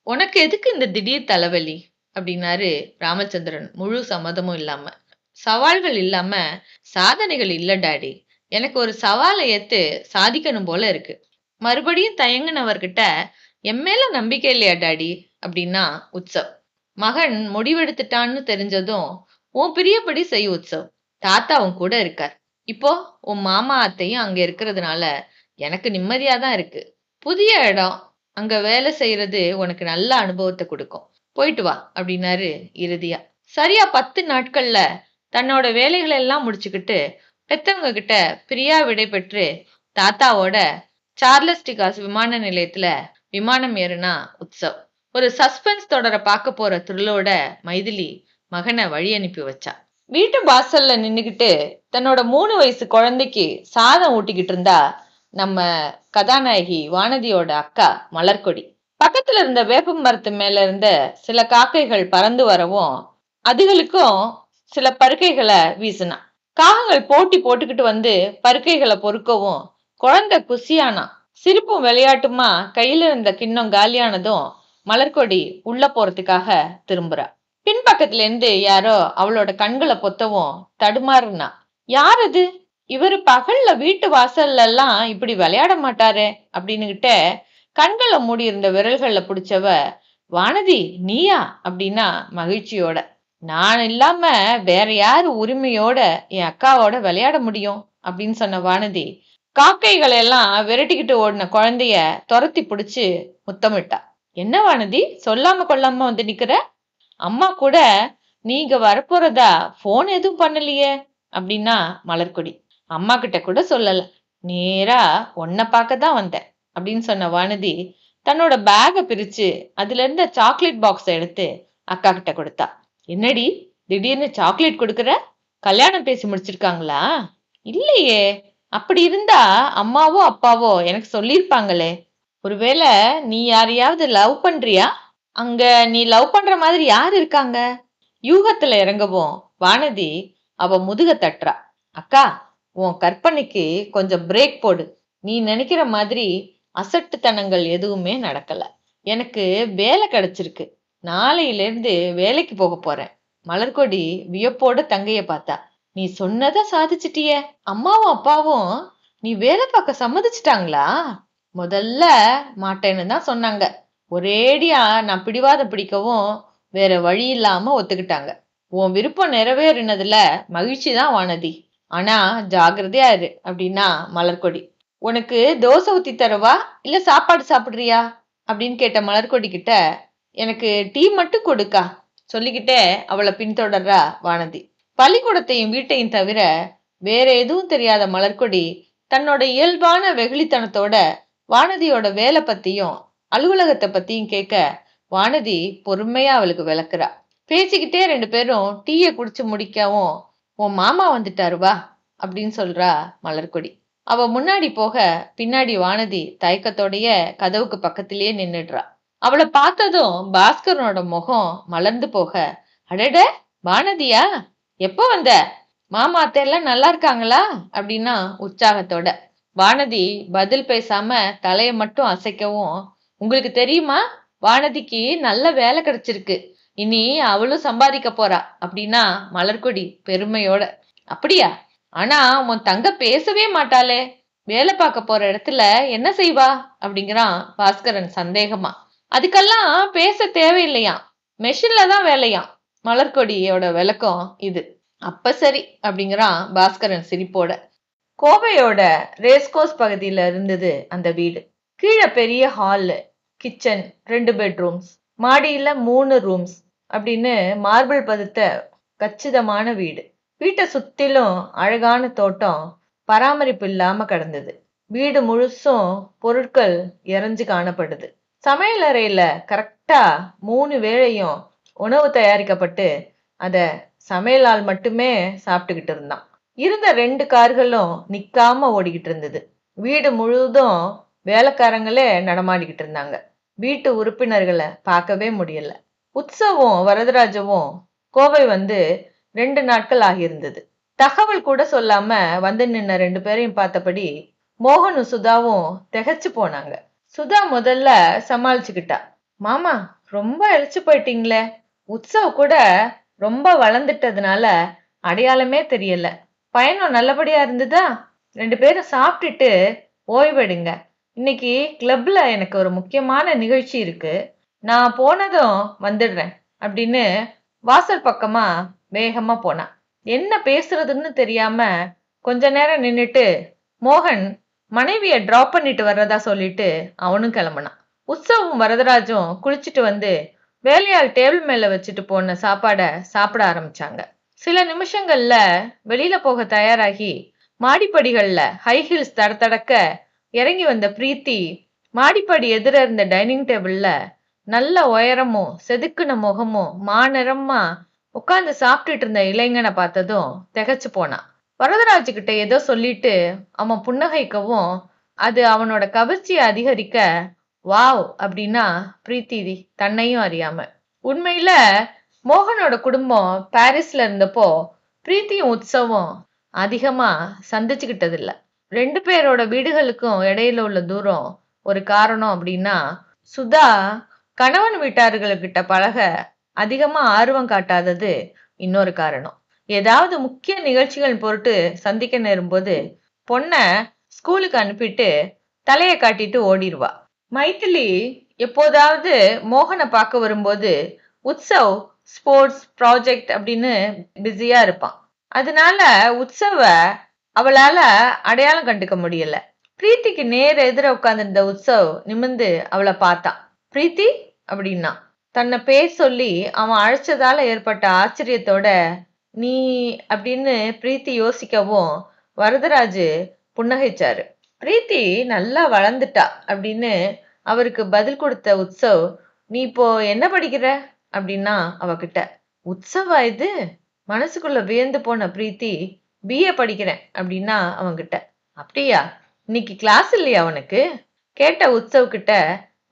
உனக்கு எதுக்கு இந்த திடீர் தலைவலி அப்படின்னாரு ராமச்சந்திரன் முழு சம்மதமும் இல்லாம. சவால்கள் இல்லாம சாதனைகள் இல்ல டாடி. எனக்கு ஒரு சவாலை ஏத்து சாதிக்கணும் போல இருக்கு. மறுபடியும் தயங்குனவர்கிட்ட என் மேல நம்பிக்கை இல்லையா டாடி அப்படின்னா உற்சவ். மகன் முடிவெடுத்துட்டான்னு தெரிஞ்சதும் உன் பிரியப்படி செய் உற்சவ். தாத்தா உன் கூட இருக்கார். இப்போ உன் மாமா அத்தையும் அங்க இருக்கிறதுனால எனக்கு நிம்மதியாதான் இருக்கு. புதிய இடம், அங்க வேலை செய்யறது உனக்கு நல்ல அனுபவத்தை கொடுக்கும். போயிட்டு வா அப்படின்னாரு இறுதியா. சரியா 10 நாட்கள்ல தன்னோட வேலைகளை எல்லாம் முடிச்சுக்கிட்டு பெத்தவங்க கிட்ட பிரியா விடை பெற்று தாத்தாவோட சார்லஸ் டிகாஸ் விமான நிலையத்துல விமானம் ஏறுனா உற்சவ். ஒரு சஸ்பென்ஸ் தொடரை பார்க்க போற த்ரில்லோட மைதிலி மகனை வழி அனுப்பி வச்சா. வீட்டு வாசல்ல நின்னுகிட்டு தன்னோட 3 வயசு குழந்தைக்கு சாதம் ஊட்டிக்கிட்டு இருந்தா நம்ம கதாநாயகி வானதியோட அக்கா மலர்கொடி. பக்கத்துல இருந்த வேப்ப மரத்து மேல இருந்த சில காக்கைகள் பறந்து வரவும் அதுகளுக்கும் சில பருக்கைகளை வீசினா. காகங்கள் போட்டி போட்டுக்கிட்டு வந்து பருக்கைகளை பொறுக்கவும் குழந்தை குசியானா. சிரிப்பும் விளையாட்டுமா கையில இருந்த கிண்ணம் காலியானதும் மலர்கொடி உள்ள போறதுக்காக திரும்புறா. பின்பக்கத்துல இருந்து யாரோ அவளோட கண்களை பொத்தவும் தடுமாறுனா. யார் அது? இவரு பகல்ல வீட்டு வாசல்ல எல்லாம் இப்படி விளையாட மாட்டாரே அப்படின்னுகிட்ட கண்களை மூடி இருந்த விரல்கள்ல பிடிச்சவ வானதி நீயா அப்படின்னா மகிழ்ச்சியோட. நான் இல்லாம வேற யாரு உரிமையோட என் அக்காவோட விளையாட முடியும் அப்படின்னு சொன்ன வானதி காக்கைகளை எல்லாம் விரட்டிக்கிட்டு ஓடின குழந்தைய துரத்தி பிடிச்சு முத்தமிட்டா. என்ன வானதி சொல்லாம கொள்ளாம வந்து நிக்கிற? அம்மா கூட நீங்க வரப்போறதா போன் எதுவும் பண்ணலையே அப்படின்னா மலர்கொடி. அம்மா கிட்ட கூட சொல்லல, நேரா உன்னை பார்க்கதான் வந்தேன் அப்படின்னு சொன்ன வானதி தன்னோட பேக பிரிச்சு அதுல இருந்த சாக்லேட் பாக்ஸ் எடுத்து அக்கா கிட்ட கொடுத்தா. என்னடி திடீர்னு சாக்லேட் கொடுக்கற? கல்யாணம் பேசி முடிச்சிருக்காங்களா? இல்லையே. அப்படி இருந்தா அம்மாவோ அப்பாவோ எனக்கு சொல்லிருப்பாங்களே. ஒருவேளை நீ யாரையாவது லவ் பண்றியா? அங்க நீ லவ் பண்ற மாதிரி யார் இருக்காங்க? யூகத்துல இறங்கவும் வானதி அவ முதுக தட்டுறா. அக்கா, உன் கற்பனைக்கு கொஞ்சம் பிரேக் போடு. நீ நினைக்கிற மாதிரி அசட்டுத்தனங்கள் எதுவுமே நடக்கல. எனக்கு வேலை கிடைச்சிருக்கு. நாளையில இருந்து வேலைக்கு போக போறேன். மலர்கொடி வியப்போட தங்கைய பார்த்தா. நீ சொன்னதை சாதிச்சிட்டிய. அம்மாவும் அப்பாவும் நீ வேலை பார்க்க சம்மதிச்சிட்டாங்களா? முதல்ல மாட்டேன்னு தான் சொன்னாங்க. ஒரேடியா நான் பிடிவாதம் பிடிக்கவும் வேற வழி இல்லாம ஒத்துக்கிட்டாங்க. உன் விருப்பம் நிறைவேறினதுல மகிழ்ச்சி தான் வானதி. ஆனா ஜாகிரதையா இரு அப்படின்னா மலர்கொடி. உனக்கு தோசை ஊத்தி தரவா இல்ல சாப்பாடு சாப்பிடுறியா அப்படின்னு கேட்ட மலர்கொடி கிட்ட, எனக்கு டீ மட்டும் கொடுக்கா சொல்லிக்கிட்டே அவளை பின்தொடர்றா வானதி. பள்ளிக்கூடத்தையும் வீட்டையும் தவிர வேற எதுவும் தெரியாத மலர்கொடி தன்னோட இயல்பான வெகுளித்தனத்தோட வானதியோட வேலை பத்தியும் அலுவலகத்தை பத்தியும் கேட்க வானதி பொறுமையா அவளுக்கு விளக்குறா. பேசிக்கிட்டே ரெண்டு பேரும் டீயை குடிச்சு முடிக்கவும், உன் மாமா வந்துட்டாரு வா அப்படின்னு சொல்றா மலர்கொடி. அவ முன்னாடி போக பின்னாடி வானதி தயக்கத்தோடைய கதவுக்கு பக்கத்திலேயே நின்னுடுறா. அவளை பார்த்ததும் பாஸ்கரனோட முகம் மலர்ந்து போக, அடட வானதியா, எப்ப வந்த? மாமா அத்தை எல்லாம் நல்லா இருக்காங்களா அப்படின்னா உற்சாகத்தோட. வானதி பதில் பேசாம தலைய மட்டும் அசைக்கவும், உங்களுக்கு தெரியுமா, வானதிக்கு நல்ல வேலை கிடைச்சிருக்கு. இனி அவளும் சம்பாதிக்க போறா அப்படின்னா மலர்கொடி பெருமையோட. அப்படியா? ஆனா உன் தங்க பேசவே மாட்டாளே, வேலை பார்க்க போற இடத்துல என்ன செய்வா அப்படிங்கிறான் பாஸ்கரன் சந்தேகமா. அதுக்கெல்லாம் பேச தேவையில்லையாம், மெஷின்ல தான் வேலையாம். மலர்கொடியோட விளக்கம் இது. அப்ப சரி அப்படிங்கிறான் பாஸ்கரன் சிரிப்போட. கோவையோட ரேஸ்கோஸ் பகுதியில இருந்தது அந்த வீடு. கீழே பெரிய ஹாலு, கிச்சன், 2 பெட்ரூம்ஸ், மாடியில 3 ரூம்ஸ் அப்படின்னு மார்பிள் பதித்த கச்சிதமான வீடு. வீட்டை சுத்திலும் அழகான தோட்டம் பராமரிப்பு இல்லாம கிடந்தது. வீடு முழுசும் பொருட்கள் இறஞ்சு காணப்படுது. சமையலறையில கரெக்டா 3 வேளையும் உணவு தயாரிக்கப்பட்டு அத சமையலால் மட்டுமே சாப்பிட்டுக்கிட்டு இருந்தான். இருந்த 2 கார்களும் நிக்காம ஓடிக்கிட்டு இருந்தது. வீடு முழுவதும் வேலைக்காரங்களே நடமாடிக்கிட்டு இருந்தாங்க. வீட்டு உறுப்பினர்களை பார்க்கவே முடியல. உற்சவும் வரதராஜவும் கோவை வந்து 2 நாட்கள் ஆகியிருந்தது. தகவல் கூட சொல்லாம வந்து நின்ன 2 பேரையும் பார்த்தபடி மோகனும் சுதாவும் திகைச்சு போனாங்க. சுதா முதல்ல சமாளிச்சுக்கிட்டா. மாமா, ரொம்ப இழைச்சு போயிட்டீங்களே. உற்சவ் கூட ரொம்ப வளர்ந்துட்டதுனால அடையாளமே தெரியல. பயணம் நல்லபடியா இருந்ததா? 2 பேரும் சாப்பிட்டுட்டு ஓய்வெடுங்க. இன்னைக்கு கிளப்ல எனக்கு ஒரு முக்கியமான நிகழ்ச்சி இருக்கு. நான் போனதும் வந்துடுறேன் அப்படின்னு வாசல் பக்கமா வேகமா போனான். என்ன பேசுறதுன்னு தெரியாம கொஞ்ச நேரம் நின்னுட்டு மோகன் மனைவிய டிராப் பண்ணிட்டு வர்றதா சொல்லிட்டு அவனும் கிளம்புனான். உற்சவும் வரதராஜும் குளிச்சுட்டு வந்து வேலையாள் டேபிள் மேல வச்சுட்டு போன சாப்பாட சாப்பிட ஆரம்பிச்சாங்க. சில நிமிஷங்கள்ல வெளியில போக தயாராகி மாடிப்படிகள்ல ஹை ஹீல்ஸ் தடக்க இறங்கி வந்த பிரீத்தி மாடிப்படி எதிர இருந்த டைனிங் டேபிள்ல நல்ல உயரமும் செதுக்குன முகமும் மாநிறமா உட்கார்ந்து சாப்பிட்டுட்டு இருந்த இளைஞனை பார்த்ததும் திகைச்சு போனான். வரதராஜு கிட்ட ஏதோ சொல்லிட்டு அவன் புன்னகைக்கவும் அது அவனோட கவர்ச்சியை அதிகரிக்க வாவ் அப்படின்னா பிரீத்தி தன்னையும் அறியாம. உண்மையில மோகனோட குடும்பம் பாரிஸ்ல இருந்தப்போ பிரீத்தியும் உற்சவம் அதிகமா சந்திச்சுக்கிட்டது இல்ல. 2 பேரோட வீடுகளுக்கும் இடையில உள்ள தூரம் ஒரு காரணம் அப்படின்னா, சுதா கணவன் வீட்டார்களுக்கிட்ட பழக அதிகமா ஆர்வம் காட்டாதது இன்னொரு காரணம். ஏதாவது முக்கிய நிகழ்ச்சிகள் பொருட்டு சந்திக்க நேரும்போது பொண்ண ஸ்கூலுக்கு அனுப்பிட்டு தலைய காட்டிட்டு ஓடிடுவா. மைதிலி எப்போதாவது மோகனை பார்க்க வரும்போது உற்சவ் ஸ்போர்ட்ஸ் ப்ராஜெக்ட் அப்படின்னு பிஸியா இருப்பான். அதனால உற்சவ அவளால அடையாளம் கண்டுக்க முடியல. பிரீத்திக்கு நேர எதிர உட்கார்ந்திருந்த உற்சவ் நிமிர்ந்து அவளை பார்த்தான். பிரீத்தி அப்படின்னா தன்னை பேர் சொல்லி அவன் அழைச்சதால ஏற்பட்ட ஆச்சரியத்தோட நீ அப்படின்னு பிரீத்தி யோசிக்கவும் வரதராஜு புன்னகைச்சாரு. பிரீத்தி நல்லா வளர்ந்துட்டா அப்படின்னு அவருக்கு பதில் கொடுத்த உற்சவ், நீ இப்போ என்ன படிக்கிற அப்படின்னா அவகிட்ட. உற்சவா இது? மனசுக்குள்ள வியந்து போன பிரீத்தி, பிஏ படிக்கிறேன் அப்படின்னா அவன்கிட்ட. அப்படியா, இன்னைக்கு கிளாஸ் இல்லையா அவனுக்கு கேட்ட உற்சவ் கிட்ட.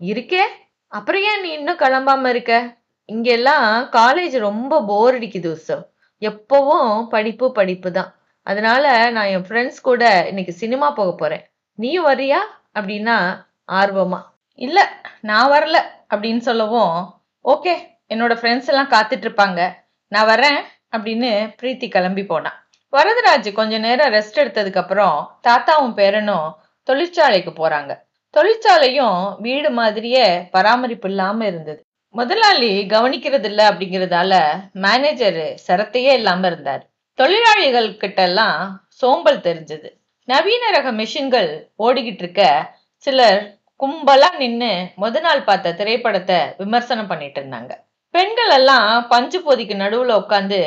இருக்கே, அப்புறம் ஏன் நீ இன்னும் கிளம்பாம இருக்க இங்கெல்லாம் காலேஜ் ரொம்ப போர் அடிக்குது உற்சவ். எப்பவும் படிப்பு படிப்பு தான். அதனால நான் என் ஃப்ரெண்ட்ஸ் கூட இன்னைக்கு சினிமா போக போறேன். நீயும் வர்றியா? அப்படின்னா ஆர்வமா. இல்ல, நான் வரல அப்படின்னு சொல்லவும், ஓகே, என்னோட ஃப்ரெண்ட்ஸ் எல்லாம் காத்துட்டு இருப்பாங்க. நான் வரேன் அப்படின்னு பிரீத்தி கிளம்பி போனா. வரதராஜ் கொஞ்ச நேரம் ரெஸ்ட் எடுத்ததுக்கு அப்புறம் தாத்தாவும் பேரனும் தொழிற்சாலைக்கு போறாங்க. தொழிற்சாலையும் வீடு மாதிரியே பராமரிப்பு இல்லாம இருந்தது. முதலாளி கவனிக்கிறது இல்ல அப்படிங்கறதால மேனேஜர் சிரத்தையே இல்லாம இருந்தார். தொழிலாளிகள் கிட்ட எல்லாம் சோம்பல் தெரிஞ்சது. நவீன ரக மெஷின்கள் ஓடிக்கிட்டு இருக்க சிலர் கும்பலா நின்னு முத நாள் பார்த்த திரைப்படத்தை விமர்சனம் பண்ணிட்டு இருந்தாங்க. பெண்கள் எல்லாம் பஞ்சு பொதிக்கு நடுவுல உட்காந்து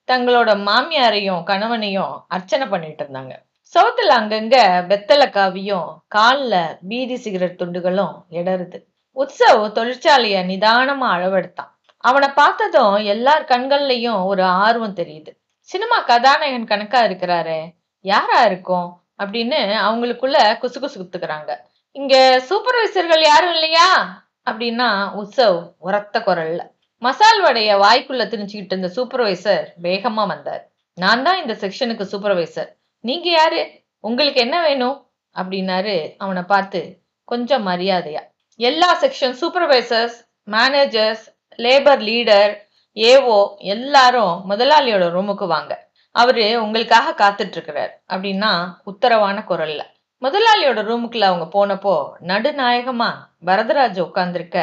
தங்களோட மாமியாரையும் கணவனையும் அர்ச்சனை பண்ணிட்டு இருந்தாங்க. சவுத்துல அங்கங்க வெத்தலை காவியும் கால்ல பீடி சிகரெட் துண்டுகளும் இடருது. உற்சவ் தொழிற்சாலைய நிதானமா அளவெடுத்தான். அவனை பார்த்ததும் எல்லார் கண்கள்லயும் ஒரு ஆர்வம் தெரியுது. சினிமா கதாநாயகன் கணக்கா இருக்கிறாரே, யாரா இருக்கும் அப்படின்னு அவங்களுக்குள்ள குசுகுசு குத்துக்கிறாங்க. இங்க சூப்பர்வைசர்கள் யாரும் இல்லையா அப்படின்னா உற்சவ் உரத்த குரல்ல. மசால் வடைய வாய்க்குள்ள திணிச்சுக்கிட்டு இருந்த சூப்பர்வைசர் வேகமா வந்தார். நான் தான் இந்த செக்ஷனுக்கு சூப்பர்வைசர். நீங்க யாரு? உங்களுக்கு என்ன வேணும் அப்படின்னாரு அவனை பார்த்து கொஞ்சம் மரியாதையா. எல்லா section supervisors, managers, labour leader, AO எல்லாரும் முதலாளியோட ரூமுக்கு வாங்க. அவரு உங்களுக்காக காத்துட்டு இருக்கிறார் அப்படின்னா உத்தரவான குரல்ல. முதலாளியோட ரூமுக்குள்ள அவங்க போனப்போ நடுநாயகமா வரதராஜ் உட்கார்ந்திருக்க,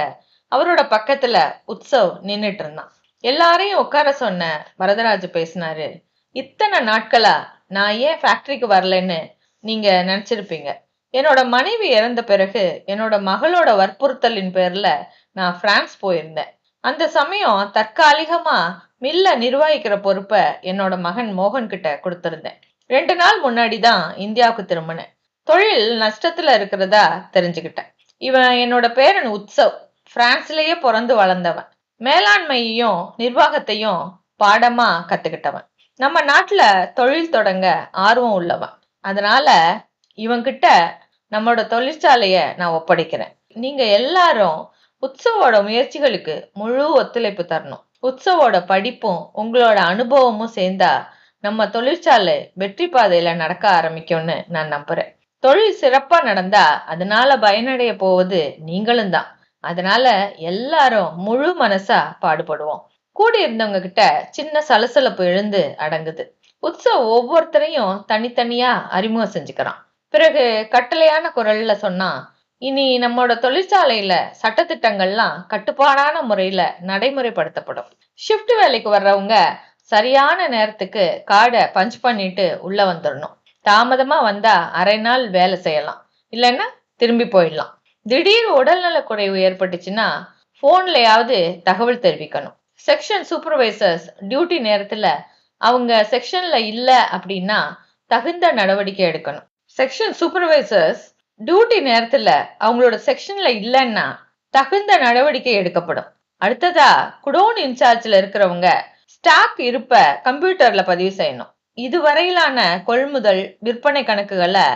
அவரோட பக்கத்துல உற்சவ் நின்னுட்டு இருந்தான். எல்லாரையும் உட்கார சொன்ன வரதராஜ் பேசினாரு. இத்தனை நாட்களா நான் ஏன் ஃபேக்டரிக்கு வரலன்னு நீங்க நினைச்சிருப்பீங்க. என்னோட மனைவி இறந்த பிறகு என்னோட மகளோட வற்புறுத்தலின் பேர்ல நான் பிரான்ஸ் போயிருந்தேன். அந்த சமயம் தற்காலிகமா மில்ல நிர்வகிக்கிற பொறுப்பை என்னோட மகன் மோகன் கிட்ட கொடுத்திருந்தேன். 2 நாள் முன்னாடிதான் இந்தியாவுக்கு திரும்பினேன். தொழில் நஷ்டத்துல இருக்கிறதா தெரிஞ்சுக்கிட்டேன். இவன் என்னோட பேரன் உற்சவ். பிரான்ஸ்லயே பிறந்து வளர்ந்தவன். மேலாண்மையையும் நிர்வாகத்தையும் பாடமா கத்துக்கிட்டவன். நம்ம நாட்டுல தொழில் தொடங்க ஆர்வம் உள்ளவன். அதனால இவன்கிட்ட நம்மளோட தொழிற்சாலைய நான் ஒப்படைக்கிறேன். நீங்க எல்லாரும் உற்சவோட முயற்சிகளுக்கு முழு ஒத்துழைப்பு தரணும். உற்சவோட படிப்பும் உங்களோட அனுபவமும் சேர்ந்தா நம்ம தொழிற்சாலை வெற்றி பாதையில நடக்க ஆரம்பிக்கும்னு நான் நம்புறேன். தொழில் சிறப்பா நடந்தா அதனால பயனடைய போவது நீங்களும் தான். அதனால எல்லாரும் முழு மனசா பாடுபடுவோம். கூடி இருந்தவங்க கிட்ட சின்ன சலசலப்பு எழுந்து அடங்குது. உற்சவ் ஒவ்வொருத்தரையும் தனித்தனியா அறிமுகம் செஞ்சுக்கிறான். பிறகு கட்டளையான குரல்ல சொன்னா, இனி நம்மளோட தொழிற்சாலையில சட்டத்திட்டங்கள்லாம் கட்டுப்பாடான முறையில நடைமுறைப்படுத்தப்படும். ஷிஃப்ட் வேலைக்கு வர்றவங்க சரியான நேரத்துக்கு கார்டை பஞ்ச் பண்ணிட்டு உள்ள வந்துடணும். தாமதமா வந்தா அரை நாள் வேலை செய்யலாம், இல்லைன்னா திரும்பி போயிடலாம். திடீர் உடல்நல குறைவு ஏற்பட்டுச்சுன்னா போன்லயாவது தகவல் தெரிவிக்கணும். செக்ஷன் சூப்பர்வைசர்ஸ் டியூட்டி நேரத்துல அவங்க செக்ஷன்ல இல்ல அப்படின்னா தகுந்த நடவடிக்கை எடுக்கணும். செக்ஷன் சூப்பர்வைசர்ஸ் டியூட்டி நேரத்துல அவங்களோட செக்ஷன்ல இல்லைன்னா தகுந்த நடவடிக்கை எடுக்கப்படும். அடுத்ததா குடோன் இன்சார்ஜ்ல இருக்கிறவங்க ஸ்டாக் இருப்ப கம்ப்யூட்டர்ல பதிவு செய்யணும். இதுவரையிலான கொள்முதல் விற்பனை கணக்குகளை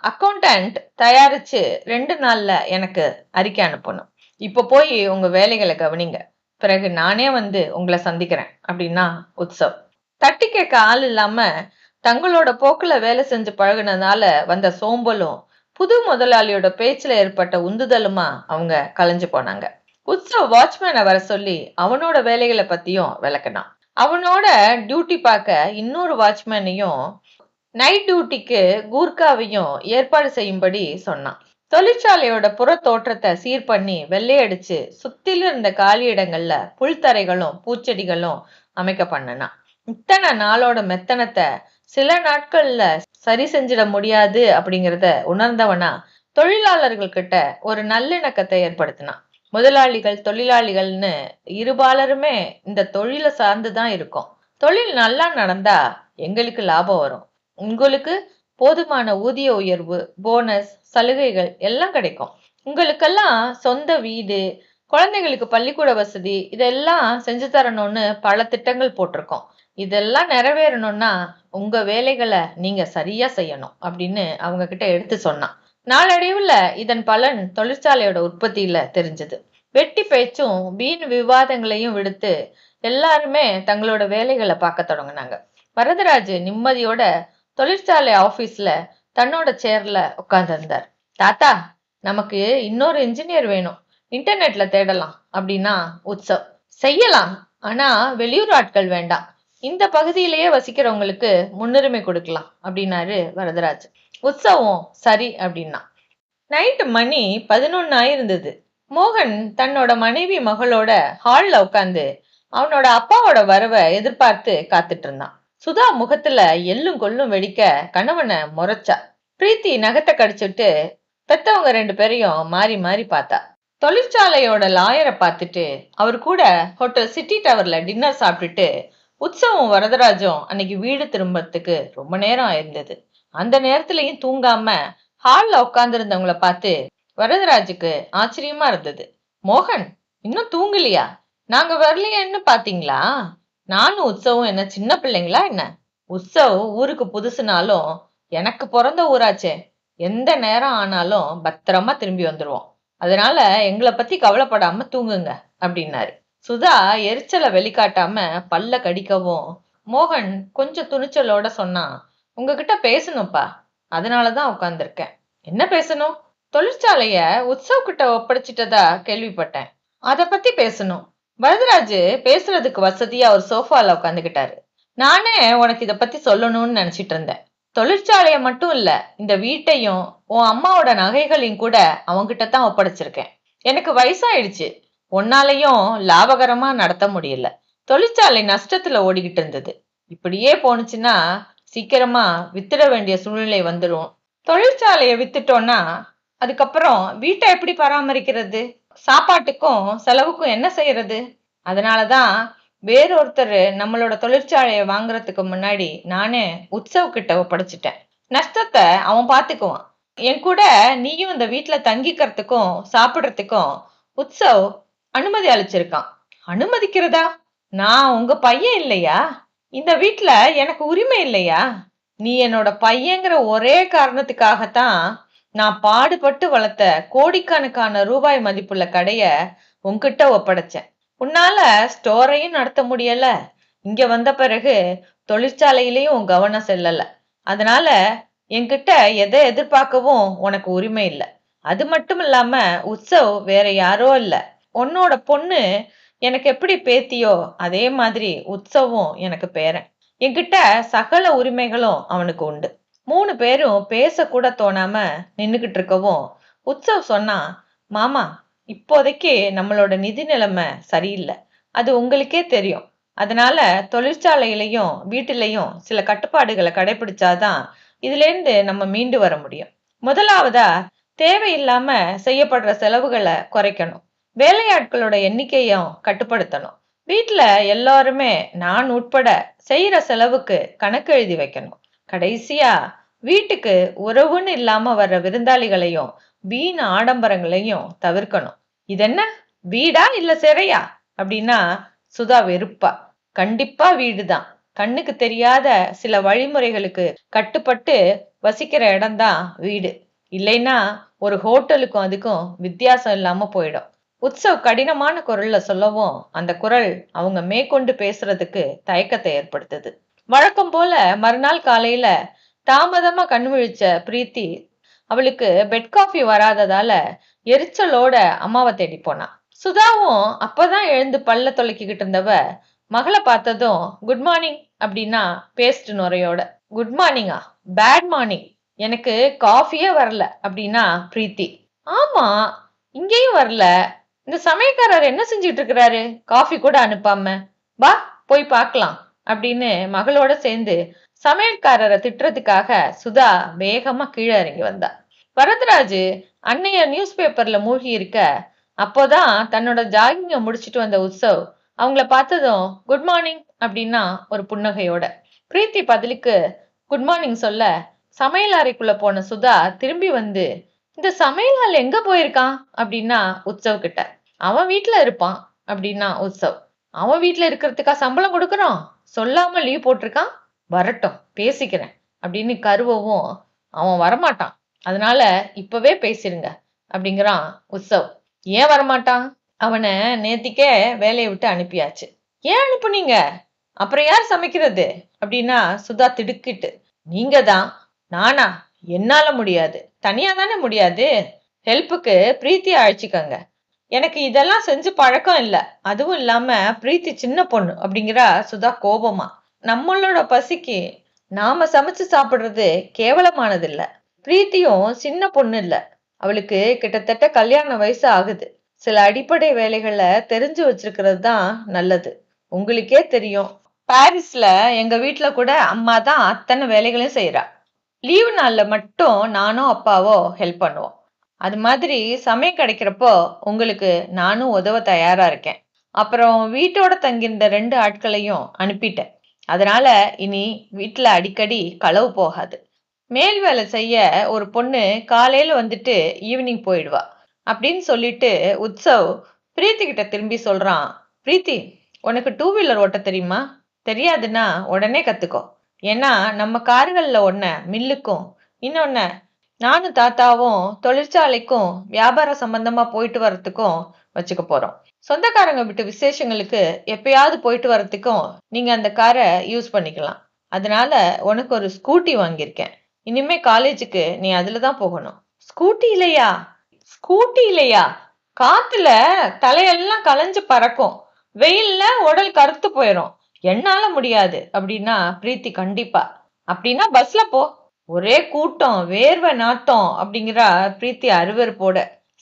அக்கௌண்டன்ட் தயாரிச்சு 2 நாள்ல எனக்கு அறிக்கை அனுப்பணும். இப்ப போய் உங்க வேலைகளை கவனிங்க, பிறகு நானே வந்து உங்களை சந்திக்கிறேன் அப்படின்னா உற்சவ். தட்டி கேட்க ஆள் இல்லாம தங்களோட போக்குல வேலை செஞ்சு பழகுனதால வந்த சோம்பலும் புது முதலாளியோட பேச்சுல ஏற்பட்ட உந்துதலுமா அவங்க கலைஞ்சு போனாங்க. உற்சவ் வாட்ச்மேனை வர சொல்லி அவனோட வேலைகளை பத்தியும் விளக்குனான். அவனோட டியூட்டி பார்க்க இன்னொரு வாட்ச்மேனையும் நைட் டியூட்டிக்கு கூர்காவையும் ஏற்பாடு செய்யும்படி சொன்னான். தொழிற்சாலையோட புற தோற்றத்தை சீர் பண்ணி வெள்ளையடிச்சு சுத்தில இருந்த காலி இடங்கள்ல புல்தரைகளும் பூச்செடிகளும் அமைக்க பண்ணனான். இத்தனை நாளோட மெத்தனத்தை சில நாட்கள்ல சரி செஞ்சிட முடியாது அப்படிங்கிறத உணர்ந்தவனா தொழிலாளர்கள் கிட்ட ஒரு நல்லிணக்கத்தை ஏற்படுத்தினான். முதலாளிகள் தொழிலாளிகள்னு இருபாலருமே இந்த தொழிலை சார்ந்துதான் இருக்கும். தொழில் நல்லா நடந்தா எங்களுக்கு லாபம் வரும், உங்களுக்கு போதுமான ஊதிய உயர்வு, போனஸ், சலுகைகள் எல்லாம் கிடைக்கும். உங்களுக்கெல்லாம் சொந்த வீடு, குழந்தைகளுக்கு பள்ளிக்கூட வசதி இதெல்லாம் செஞ்சு தரணும்னு பல திட்டங்கள் போட்டிருக்கோம். இதெல்லாம் நிறைவேறணும்னா உங்க வேலைகளை நீங்க சரியா செய்யணும் அப்படின்னு அவங்க கிட்ட எடுத்து சொன்னான். நாளடைவுல இதன் பலன் தொழிற்சாலையோட உற்பத்தியில தெரிஞ்சது. வெட்டி பேச்சும் வீண் விவாதங்களையும் விடுத்து எல்லாருமே தங்களோட வேலைகளை பார்க்க தொடங்கினாங்க. வரதராஜ் நிம்மதியோட தொழிற்சாலை ஆபீஸ்ல தன்னோட சேர்ல உட்கார்ந்து இருந்தார். தாத்தா, நமக்கு இன்னொரு இன்ஜினியர் வேணும், இன்டர்நெட்ல தேடலாம் அப்படின்னா உற்சவ். செய்யலாம், ஆனா வெளியூர் ஆட்கள் வேண்டாம், இந்த பகுதியிலேயே வசிக்கிறவங்களுக்கு முன்னுரிமை கொடுக்கலாம் அப்படின்னாரு வரதராஜ். உற்சவம் சரி அப்படின்னா. நைட்டு மணி 11 ஆயிருந்தது. மோகன் தன்னோட மனைவி மகளோட ஹால்ல உட்காந்து அவனோட அப்பாவோட வரவை எதிர்பார்த்து காத்துட்டு இருந்தான். சுதா முகத்துல எள்ளும் கொள்ளும் வெடிக்க கணவனை முறைச்சா. பிரீத்தி நகத்தை கடிச்சிட்டு பெத்தவங்க 2 பேரையும் மாறி மாறி பார்த்தா. தொழிற்சாலையோட லாயரை பார்த்துட்டு அவர் கூட ஹோட்டல் சிட்டி டவர்ல டின்னர் சாப்பிட்டுட்டு உற்சவம் வரதராஜும் அன்னைக்கு வீடு திரும்பறதுக்கு ரொம்ப நேரம் ஆயிருந்தது. அந்த நேரத்திலையும் தூங்காம ஹால்ல உட்கார்ந்து இருந்தவங்கள பார்த்து வரதராஜுக்கு ஆச்சரியமா இருந்தது. மோகன், இன்னும் தூங்கலையா? நாங்க வரலையேன்னு பாத்தீங்களா? நானும் உற்சவும் என்ன சின்ன பிள்ளைங்களா என்ன? உற்சவ் ஊருக்கு புதுசுனாலும் எனக்கு பிறந்த ஊராச்சே, எந்த நேரம் ஆனாலும் பத்திரமா திரும்பி வந்துருவோம், அதனால எங்களை பத்தி கவலைப்படாம தூங்குங்க அப்படின்னாரு. சுதா எரிச்சலை வெளிக்காட்டாம பல்ல கடிக்கவும் மோகன் கொஞ்சம் துணிச்சலோட சொன்னா, உங்ககிட்ட பேசணும்ப்பா, அதனாலதான் உட்கார்ந்துருக்கேன். என்ன பேசணும்? தொழிற்சாலைய உற்சவ் கிட்ட ஒப்படைச்சிட்டதா கேள்விப்பட்டேன், அத பத்தி பேசணும். வரதராஜ் பேசுறதுக்கு வசதியா ஒரு சோஃபால உட்காந்துக்கிட்டாரு. நானே உனக்கு இத பத்தி சொல்லணும்னு நினைச்சிட்டு இருந்தேன். தொழிற்சாலைய மட்டும் இல்ல, இந்த வீட்டையும் உன் அம்மாவோட நகைகளையும் கூட அவங்கிட்ட தான் ஒப்படைச்சிருக்கேன். எனக்கு வயசாயிடுச்சு, ஒன்னாலையும் லாபகரமா நடத்த முடியல. தொழிற்சாலை நஷ்டத்துல ஓடிக்கிட்டு இருந்தது. இப்படியே போனுச்சுன்னா சீக்கிரமா வித்துட வேண்டிய சூழ்நிலை வந்துடும். தொழிற்சாலைய வித்துட்டோம்னா அதுக்கப்புறம் வீட்டை எப்படி பராமரிக்கிறது? சாப்பாட்டுக்கும் செலவுக்கும் என்ன செய்யறது? அதனாலதான் வேறொருத்தர் நம்மளோட தொழிற்சாலையை வாங்குறதுக்கு முன்னாடி நானே உற்சவ் கிட்ட ஒப்படைச்சிட்டேன். நஷ்டத்தை அவன் பாத்துக்குவான். என் கூட நீயும் இந்த வீட்டுல தங்கிக்கிறதுக்கும் சாப்பிடுறதுக்கும் உற்சவ் அனுமதி அளிச்சிருக்கான். அனுமதிக்கிறதா? நான் உங்க பையன் இல்லையா? இந்த வீட்டுல எனக்கு உரிமை இல்லையா? நீ என்னோட பையங்கிற ஒரே காரணத்துக்காகத்தான் நான் பாடுபட்டு வளர்த்த கோடிக்கணக்கான ரூபாய் மதிப்புள்ள கடைய உன்கிட்ட ஒப்படைச்சேன். உன்னால ஸ்டோரையும் நடத்த முடியல, இங்க வந்த பிறகு தொழிற்சாலையிலையும் உன் கவனம் செல்லல. அதனால என்கிட்ட எதை எதிர்பார்க்கவும் உனக்கு உரிமை இல்லை. அது மட்டும் இல்லாம உற்சவ் வேற யாரோ இல்ல, உன்னோட பொண்ணு எனக்கு எப்படி பேத்தியோ அதே மாதிரி உற்சவும் எனக்கு பேரன். என்கிட்ட சகல உரிமைகளும் அவனுக்கு உண்டு. 3 பேரும் பேசக்கூட தோணாம நின்னுகிட்டு இருக்கவும் உற்சவ் சொன்னா, மாமா, இப்போதைக்கு நம்மளோட நிதி நிலைமை சரியில்லை, அது உங்களுக்கே தெரியும். அதனால தொழிற்சாலையிலையும் வீட்டிலையும் சில கட்டுப்பாடுகளை கடைபிடிச்சாதான் இதுல இருந்து நம்ம மீண்டு வர முடியும். முதலாவதா தேவையில்லாம செய்யப்படுற செலவுகளை குறைக்கணும். வேலையாட்களோட எண்ணிக்கையும் கட்டுப்படுத்தணும். வீட்டுல எல்லாருமே நான் உட்பட செய்யற செலவுக்கு கணக்கு எழுதி வைக்கணும். கடைசியா வீட்டுக்கு உறவுன்னு இல்லாம வர்ற விருந்தாளிகளையும் வீண் ஆடம்பரங்களையும் தவிர்க்கணும். இதென்ன வீடா இல்ல சிறையா அப்படின்னா சுதா வெறுப்பா. கண்டிப்பா வீடுதான். கண்ணுக்கு தெரியாத சில வழிமுறைகளுக்கு கட்டுப்பட்டு வசிக்கிற இடம்தான் வீடு. இல்லைன்னா ஒரு ஹோட்டலுக்கும் அதுக்கும் வித்தியாசம் இல்லாம போயிடும். உற்சவ் கடினமான குரல்ல சொல்லவும் அந்த குரல் அவங்க மேற்கொண்டு பேசுறதுக்கு தயக்கத்தை ஏற்படுத்துது. வழக்கம் போல மறுநாள் காலையில தாமதமா கண் விழிச்ச பிரீத்தி அவளுக்கு பெட் காஃபி வராததால எரிச்சலோட அம்மாவை தேடி போனா. சுதாவும் அப்பதான் எழுந்து பல்ல தொலைக்கிட்டு இருந்தவ மகளை பார்த்ததும் குட் மார்னிங் அப்படின்னா பேஸ்ட் நுரையோட. குட் மார்னிங்கா? பேட் மார்னிங், எனக்கு காஃபியே வரல அப்படின்னா பிரீத்தி. ஆமா, இங்கேயும் வரல, இந்த சமயக்காரர் என்ன செஞ்சிட்டு இருக்கிறாரு, காஃபி கூட அனுப்பாம? வா போய் பார்க்கலாம் அப்படின்னு மகளோட சேர்ந்து சமையல்காரரை திட்டுறதுக்காக சுதா வேகமா கீழே இறங்கி வந்தா. வரதராஜ் அன்னைய நியூஸ் பேப்பர்ல மூழ்கி இருக்க அப்போதான் தன்னோட ஜாகிங்க முடிச்சிட்டு வந்த உற்சவ் அவங்கள பார்த்ததும் குட் மார்னிங் அப்படின்னா ஒரு புன்னகையோட. பிரீத்தி பதிலுக்கு குட் மார்னிங் சொல்ல சமையல் அறைக்குள்ள போன சுதா திரும்பி வந்து, இந்த சமையல் எங்க போயிருக்கான் அப்படின்னா உற்சவ் கிட்ட. அவன் வீட்டுல இருப்பான் அப்படின்னா உற்சவ். அவன் வீட்டுல இருக்கிறதுக்கா சம்பளம் கொடுக்கறோம்? சொல்லாம லீவ் போட்டிருக்கான், வரட்டும் பேசிக்கிறேன் அப்படின்னு கருவவும் அவன் வரமாட்டான், அதனால இப்பவே பேசிருங்க அப்படிங்கிறான் உற்சவ். ஏன் வரமாட்டான்? அவனை நேத்திக்கே வேலையை விட்டு அனுப்பியாச்சு. ஏன் அனுப்புனீங்க? அப்புறம் யார் சமைக்கிறது அப்படின்னா சுதா திடுக்கிட்டு, நீங்க தான். நானா? என்னால முடியாது. தனியா தானே முடியாது. ஹெல்ப்புக்கு பிரீத்தியை அழைச்சிக்கங்க. எனக்கு இதெல்லாம் செஞ்சு பழக்கம் இல்ல. அதுவும் இல்லாம பிரீத்தி சின்ன பொண்ணு அப்படிங்கிறா சுதா கோபமா. நம்மளோட பசிக்கு நாம சமைச்சு சாப்பிடுறது கேவலமானது இல்ல. பிரீத்தியும் சின்ன பொண்ணு இல்ல. அவளுக்கு கிட்டத்தட்ட கல்யாண வயசு ஆகுது. சில அடிப்படை வேலைகளை தெரிஞ்சு வச்சிருக்கிறது தான் நல்லது. உங்களுக்கே தெரியும், பாரிஸ்ல எங்க வீட்ல கூட அம்மா தான் அத்தனை வேலைகளையும் செய்யறா. லீவு நாள்ல மட்டும் நானும் அப்பாவோ ஹெல்ப் பண்ணுவோம். அது மாதிரி சமயம் கிடைக்கிறப்போ உங்களுக்கு நானும் உதவ தயாரா இருக்கேன். அப்புறம் வீட்டோட தங்கியிருந்த 2 ஆட்களையும் அனுப்பிட்டேன். அதனால இனி வீட்டுல அடிக்கடி களவு போகாது. மேல் வேலை செய்ய ஒரு பொண்ணு காலையில வந்துட்டு ஈவினிங் போயிடுவா அப்படின்னு சொல்லிட்டு உற்சவ் பிரீத்தி கிட்ட திரும்பி சொல்றான். பிரீத்தி, உனக்கு 2 வீலர் ஓட்ட தெரியுமா? தெரியாதுன்னா உடனே கத்துக்கோ. ஏன்னா நம்ம கார்கள்ல ஒன்ன மில்லுக்கும், இன்னொன்ன நானும் தாத்தாவும் தொழிற்சாலைக்கும் வியாபார சம்பந்தமா போயிட்டு வர்றதுக்கும் வச்சுக்க போறோம். சொந்தக்காரங்க விட்டு விசேஷங்களுக்கு எப்பயாவது போயிட்டு வர்றதுக்கும் நீங்க அந்த காரை யூஸ் பண்ணிக்கலாம். அதனால உனக்கு ஒரு ஸ்கூட்டி வாங்கியிருக்கேன். இனிமே காலேஜுக்கு நீ அதுலதான் போகணும். ஸ்கூட்டி இல்லையா? ஸ்கூட்டி இல்லையா? காத்துல தலையெல்லாம் கலைஞ்சு பறக்கும். வெயில்ல உடல் கருத்து போயிடும். என்னால முடியாது அப்படின்னா பிரீத்தி கண்டிப்பா. அப்படின்னா பஸ்ல போ. ஒரே கூட்டம், வேர்வை நாத்தம் அப்படிங்கிறா பிரீத்தி அருவருப்போட.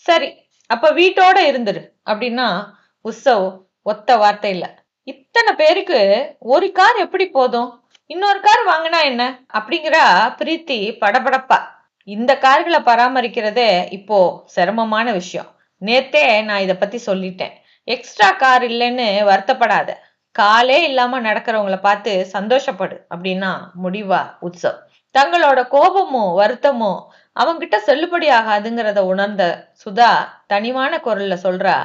சரி, அப்ப வீட்டோட இருந்துரு அப்படின்னா உற்சவ் ஒத்த வார்த்தை இல்ல. இத்தனை பேருக்கு ஒரு கார் எப்படி போதும்? இன்னொரு கார் வாங்கினா என்ன அப்படிங்கிறா பிரீத்தி படபடப்பா. இந்த கார்களை பராமரிக்கிறதே இப்போ சிரமமான விஷயம். நேத்தே நான் இத பத்தி சொல்லிட்டேன். எக்ஸ்ட்ரா கார் இல்லைன்னு வருத்தப்படாத. காலே இல்லாம நடக்கிறவங்கள பார்த்து சந்தோஷப்படு அப்படின்னா முடிவா உற்சவ். தங்களோட கோபமும் வருத்தமும் அவங்கிட்ட செல்லுபடி ஆகாதுங்கிறத உணர்ந்த சுதா தனிவான குரல்ல சொல்றா,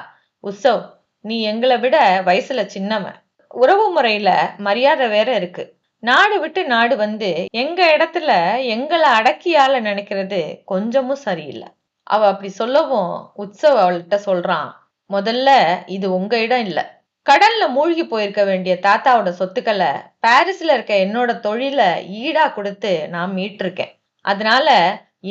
உற்சவ், நீ எங்களை விட வயசுல சின்னவன். உறவு முறையில மரியாதை வேற இருக்கு. நாடு விட்டு நாடு வந்து எங்க இடத்துல எங்களை அடக்கியால நினைக்கிறது கொஞ்சமும் சரியில்லை. அவ அப்படி சொல்லவும் உற்சவ் அவள்கிட்ட சொல்றான், முதல்ல இது உங்க இடம் இல்ல. கடல்ல மூழ்கி போயிருக்க வேண்டிய தாத்தாவோட சொத்துக்களை பாரிஸ்ல இருக்க என்னோட தொழில ஈடா கொடுத்து நான் மீட்டிருக்கேன். அதனால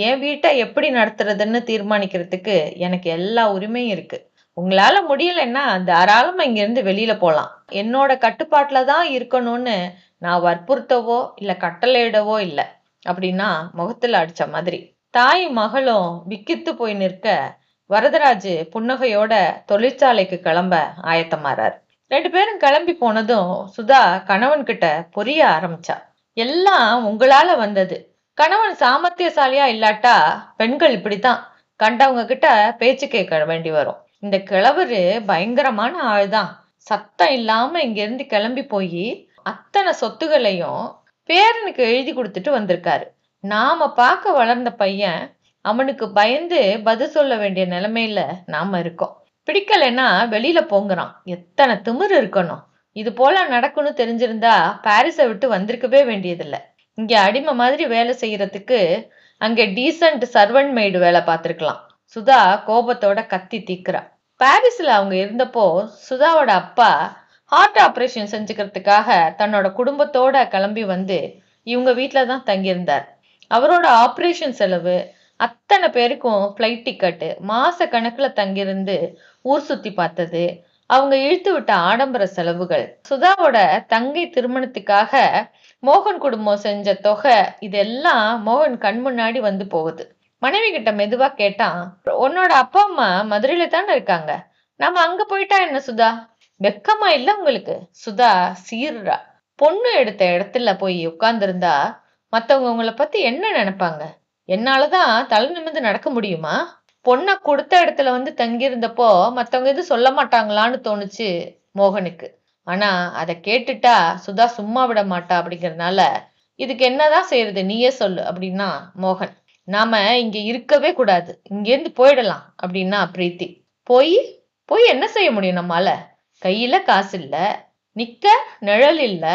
என் வீட்டை எப்படி நடத்துறதுன்னு தீர்மானிக்கிறதுக்கு எனக்கு எல்லா உரிமையும் இருக்கு. உங்களால முடியலைன்னா தாராளமா இங்க இருந்து வெளியில போலாம். என்னோட கட்டுப்பாட்டுல தான் இருக்கணும்னு நான் வற்புறுத்தவோ இல்ல கட்டளையிடவோ இல்ல அப்படின்னா முகத்துல அடிச்ச மாதிரி. தாய் மகளும் விக்கித்து போய் நிற்க வரதராஜு புன்னகையோட தொழிற்சாலைக்கு கிளம்ப ஆயத்தமாறார். 2 பேரும் கிளம்பி போனதும் சுதா கணவன் கிட்ட பொரிய ஆரம்பிச்சா. எல்லாம் உங்களால வந்தது. கணவன் சாமர்த்தியசாலியா இல்லாட்டா பெண்கள் இப்படித்தான் கண்டவங்க கிட்ட பேச்சு கேட்க வேண்டி வரும். இந்த கிழவரு பயங்கரமான ஆள்தான். சத்தம் இல்லாம இங்க இருந்து கிளம்பி போய் அத்தனை சொத்துகளையும் பேரனுக்கு எழுதி கொடுத்துட்டு வந்திருக்காரு. நாம பார்க்க வளர்ந்த பையன் அவனுக்கு பயந்து பதில் சொல்ல வேண்டிய நிலைமையில நாம இருக்கோம். பிடிக்கலைன்னா வெளியில போங்கிறான். எத்தனை திமிரு இருக்கணும். இது போல நடக்கும்னு தெரிஞ்சிருந்தா பாரிஸை விட்டு வந்திருக்கவே வேண்டியதில்லை. இங்க அடிமை மாதிரி வேலை செய்யறதுக்கு அங்க டீசன்ட் சர்வன்ட் மெய்டு வேலை பார்த்திருக்கலாம். சுதா கோபத்தோட கத்தி தீக்குறா. பாரிஸ்ல அவங்க இருந்தப்போ சுதாவோட அப்பா ஹார்ட் ஆபரேஷன் செஞ்சுக்கிறதுக்காக தன்னோட குடும்பத்தோட கிளம்பி வந்து இவங்க வீட்டுலதான் தங்கியிருந்தார். அவரோட ஆபரேஷன் செலவு, அத்தனை பேருக்கும் பிளைட் டிக்கெட்டு, மாச கணக்குல தங்கியிருந்து ஊர் சுத்தி பார்த்தது, அவங்க இழுத்து விட்ட ஆடம்பர செலவுகள், சுதாவோட தங்கை திருமணத்துக்காக மோகன் குடும்பம் செஞ்ச தொகை, இதெல்லாம் மோகன் கண் முன்னாடி வந்து போகுது. மனைவி கிட்ட மெதுவா கேட்டான், உன்னோட அப்பா அம்மா மதுரையில தானே இருக்காங்க, நம்ம அங்க போயிட்டா என்ன சுதா? வெக்கமா இல்ல உங்களுக்கு? சுதா சீர்றா. பொண்ணு எடுத்த இடத்துல போய் உட்கார்ந்திருந்தா மத்தவங்க உங்களை பத்தி என்ன நினைப்பாங்க? என்னாலதான் தலை நிமிர்ந்து நடக்க முடியுமா? பொண்ணை கொடுத்த இடத்துல வந்து தங்கியிருந்தப்போ மத்தவங்க எதுவும் சொல்ல மாட்டாங்களான்னு தோணுச்சு மோகனுக்கு. ஆனா அதை கேட்டுட்டா சுதா சும்மா விட மாட்டா. அப்படிங்கறதுனால இதுக்கு என்னதான் செய்யறது, நீயே சொல்லு அப்படின்னா மோகன். நாம இங்க இருக்கவே கூடாது, இங்க இருந்து போயிடலாம் அப்படின்னா பிரீத்தி. போய் போய் என்ன செய்ய முடியும் நம்மால? கையில காசு இல்ல, நிக்க நிழல் இல்ல,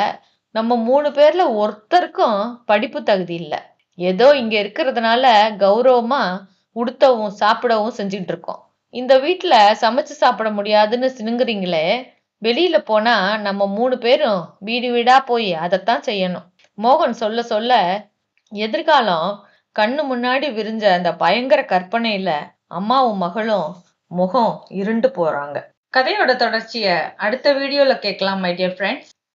நம்ம 3 பேர்ல ஒருத்தருக்கும் படிப்பு தகுதி இல்ல. ஏதோ இங்க இருக்கிறதுனால கௌரவமா உடுத்தவும் சாப்பிடவும் செஞ்சுட்டு இருக்கோம். இந்த வீட்ல சமைச்சு சாப்பிட முடியாதுன்னு சினுங்குறீங்களே, வெளியில போனா நம்ம 3 பேரும் வீடு வீடா போய் அதைத்தான் செய்யணும். மோகன் சொல்ல சொல்ல எதிர்காலம் கண்ணு முன்னாடி விரிஞ்ச அந்த பயங்கர கற்பனையில அம்மாவும் மகளும் முகம் இருண்டு போறாங்க. கதையோட தொடர்ச்சிய அடுத்த வீடியோல கேட்கலாம் மை டியர் ஃப்ரெண்ட்ஸ்.